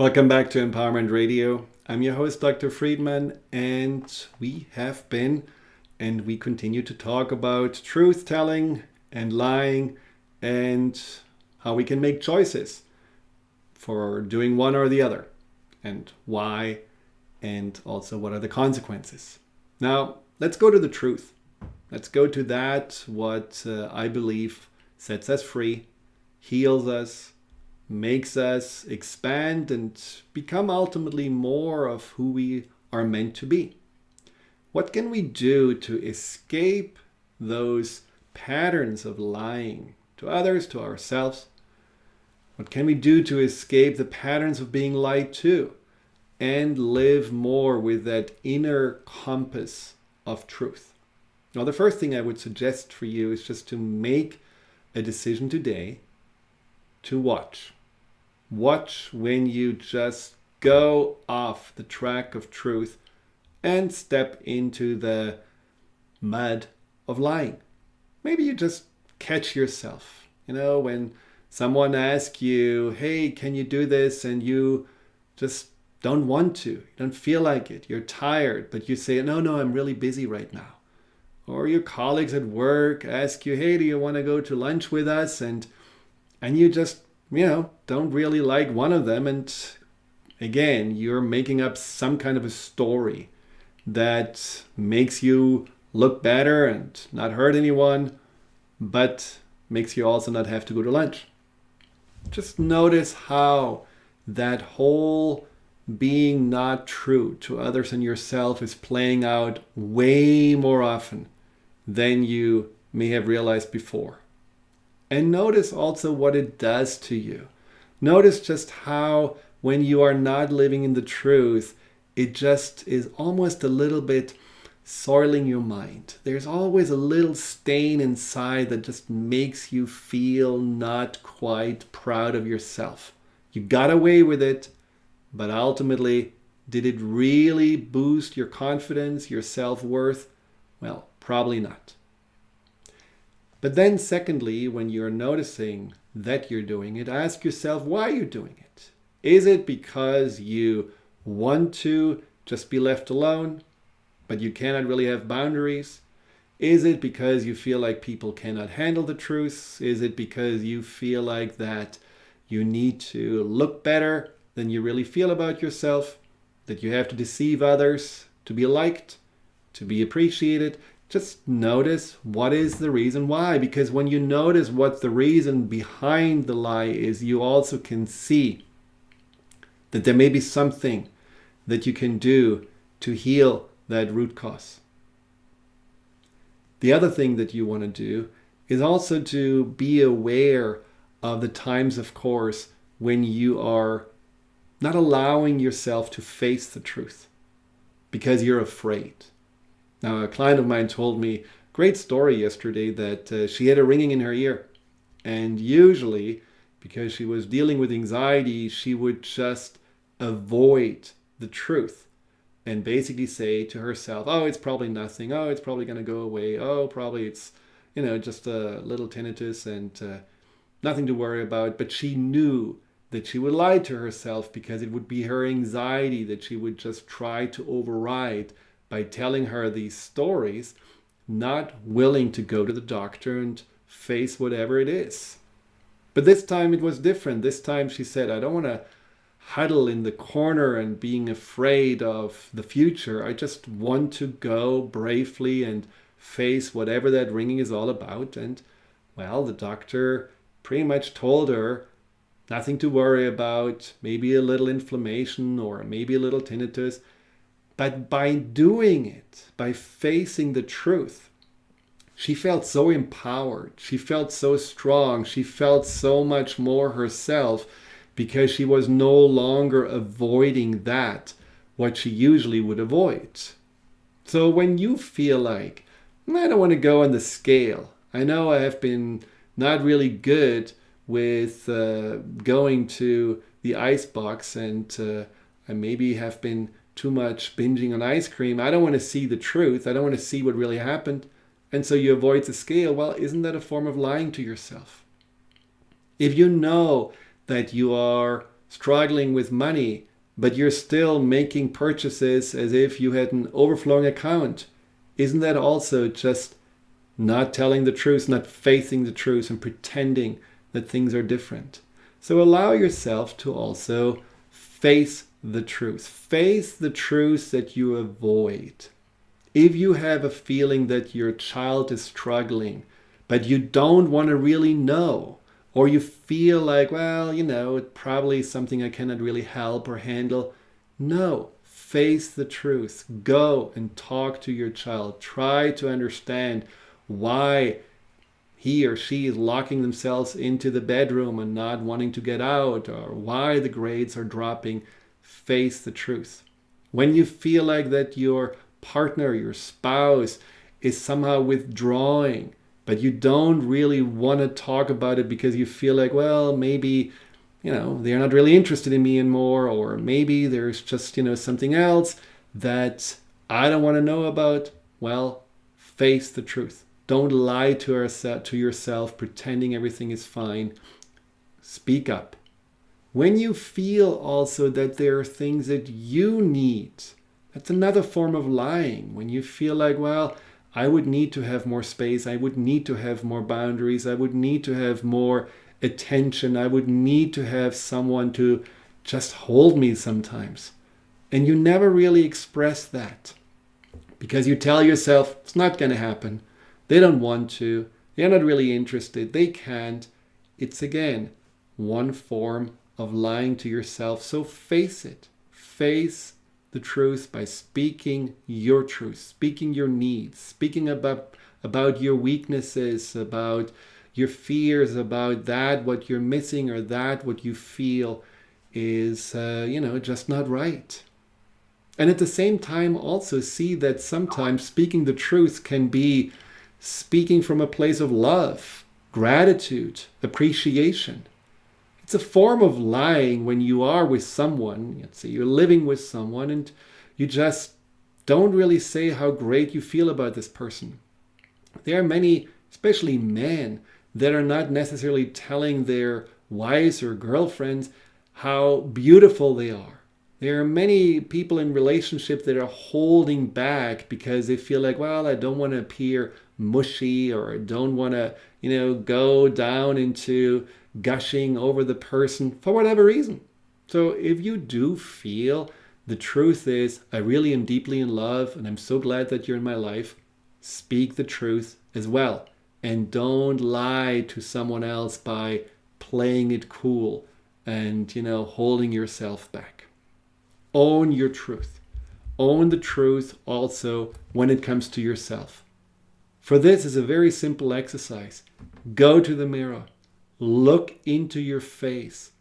Welcome back to Empowerment Radio. I'm your host, Dr. Friedemann, and we have been and we continue to talk about truth telling and lying and how we can make choices for doing one or the other and why, and also what are the consequences. Now, let's go to the truth. Let's go to that, what I believe sets us free, heals us, makes us expand and become ultimately more of who we are meant to be. What can we do to escape those patterns of lying to others, to ourselves? What can we do to escape the patterns of being lied to and live more with that inner compass of truth? Now, the first thing I would suggest for you is just to make a decision today to watch. Watch when you just go off the track of truth and step into the mud of lying. Maybe you just catch yourself. When someone asks you, hey, can you do this? And you just don't want to. You don't feel like it. You're tired, but you say, no, I'm really busy right now. Or your colleagues at work ask you, hey, do you want to go to lunch with us? And you just don't really like one of them. And again, you're making up some kind of a story that makes you look better and not hurt anyone, but makes you also not have to go to lunch. Just notice how that whole being not true to others and yourself is playing out way more often than you may have realized before. And notice also what it does to you. Notice just how when you are not living in the truth, it just is almost a little bit soiling your mind. There's always a little stain inside that just makes you feel not quite proud of yourself. You got away with it, but ultimately, did it really boost your confidence, your self-worth? Well, probably not. But then secondly, when you're noticing that you're doing it, ask yourself why you're doing it. Is it because you want to just be left alone, but you cannot really have boundaries? Is it because you feel like people cannot handle the truth? Is it because you feel like that you need to look better than you really feel about yourself? That you have to deceive others to be liked, to be appreciated? Just notice what is the reason why. Because when you notice what the reason behind the lie is, you also can see that there may be something that you can do to heal that root cause. The other thing that you want to do is also to be aware of the times, of course, when you are not allowing yourself to face the truth because you're afraid. Now, a client of mine told me, great story yesterday, that she had a ringing in her ear. And usually, because she was dealing with anxiety, she would just avoid the truth and basically say to herself, oh, it's probably nothing. Oh, it's probably going to go away. Oh, probably it's, just a little tinnitus and nothing to worry about. But she knew that she would lie to herself because it would be her anxiety that she would just try to override by telling her these stories, not willing to go to the doctor and face whatever it is. But this time it was different. This time she said, I don't want to huddle in the corner and being afraid of the future. I just want to go bravely and face whatever that ringing is all about. And well, the doctor pretty much told her nothing to worry about, maybe a little inflammation or maybe a little tinnitus. But by doing it, by facing the truth, she felt so empowered. She felt so strong. She felt so much more herself because she was no longer avoiding that, what she usually would avoid. So when you feel like, I don't want to go on the scale. I know I have been not really good with going to the ice box and I maybe have been too much binging on ice cream. I don't want to see the truth. I don't want to see what really happened. And so you avoid the scale. Well, isn't that a form of lying to yourself? If you know that you are struggling with money, but you're still making purchases as if you had an overflowing account, isn't that also just not telling the truth, not facing the truth, and pretending that things are different? So allow yourself to also face the truth. Face the truth that you avoid. If you have a feeling that your child is struggling, but you don't want to really know, or you feel like, well, it's probably something I cannot really help or handle, no, face the truth. Go and talk to your child. Try to understand why he or she is locking themselves into the bedroom and not wanting to get out, or why the grades are dropping. Face the truth. When you feel like that your partner, your spouse, is somehow withdrawing, but you don't really want to talk about it because you feel like, well, maybe, they're not really interested in me anymore, or maybe there's just, something else that I don't want to know about. Well, face the truth. Don't lie to yourself, pretending everything is fine. Speak up. When you feel also that there are things that you need, that's another form of lying. When you feel like, well, I would need to have more space, I would need to have more boundaries, I would need to have more attention, I would need to have someone to just hold me sometimes. And you never really express that because you tell yourself it's not going to happen. They don't want to. They're not really interested. They can't. It's again one form of lying to yourself. So face it. Face the truth by speaking your truth, speaking your needs, speaking about your weaknesses, about your fears, about that what you're missing, or that what you feel is just not right. And at the same time also see that sometimes speaking the truth can be speaking from a place of love, gratitude, appreciation. It's a form of lying when you are with someone, let's say you're living with someone, and you just don't really say how great you feel about this person. There are many, especially men, that are not necessarily telling their wives or girlfriends how beautiful they are. There are many people in relationships that are holding back because they feel like, well, I don't want to appear mushy, or I don't want to, go down into gushing over the person for whatever reason. So if you do feel the truth is, I really am deeply in love and I'm so glad that you're in my life, speak the truth as well. And don't lie to someone else by playing it cool and, holding yourself back. Own your truth. Own the truth also when it comes to yourself. For this is a very simple exercise. Go to the mirror, look into your face,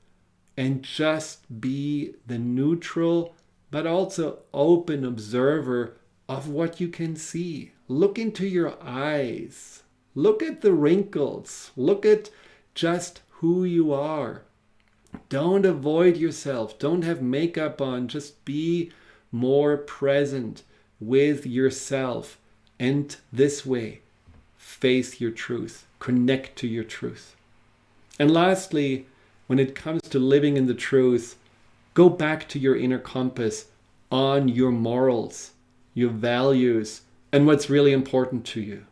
and just be the neutral but also open observer of what you can see. Look into your eyes. Look at the wrinkles. Look at just who you are. Don't avoid yourself. Don't have makeup on. Just be more present with yourself. And this way, face your truth. Connect to your truth. And lastly, when it comes to living in the truth, go back to your inner compass on your morals, your values, and what's really important to you.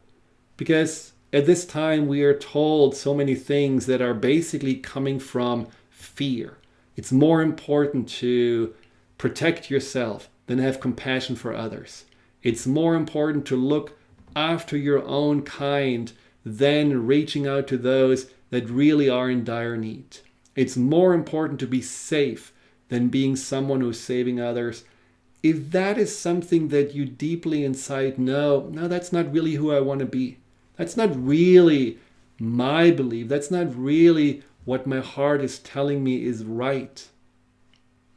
Because at this time, we are told so many things that are basically coming from fear. It's more important to protect yourself than have compassion for others. It's more important to look after your own kind than reaching out to those that really are in dire need. It's more important to be safe than being someone who's saving others. If that is something that you deeply inside know, no, that's not really who I want to be. That's not really my belief. That's not really what my heart is telling me is right.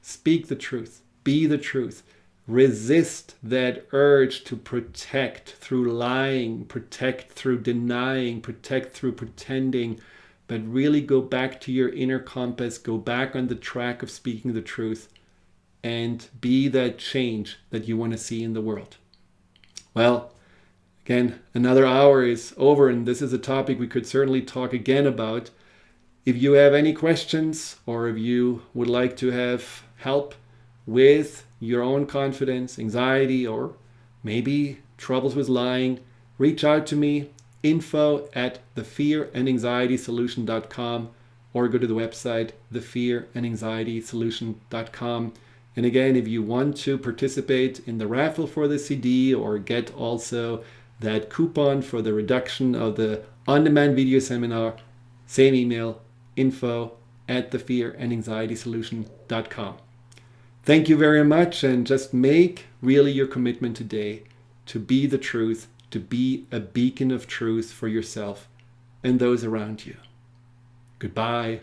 Speak the truth. Be the truth. Resist that urge to protect through lying, protect through denying, protect through pretending, but really go back to your inner compass, go back on the track of speaking the truth, and be that change that you want to see in the world. Well, again, another hour is over, and this is a topic we could certainly talk again about. If you have any questions or if you would like to have help with your own confidence, anxiety, or maybe troubles with lying, reach out to me, info@thefearandanxietysolution.com, or go to the website thefearandanxietysolution.com. And again, if you want to participate in the raffle for the CD or get also that coupon for the reduction of the on-demand video seminar, same email, info@thefearandanxietysolution.com. Thank you very much, and just make really your commitment today to be the truth, to be a beacon of truth for yourself and those around you. Goodbye.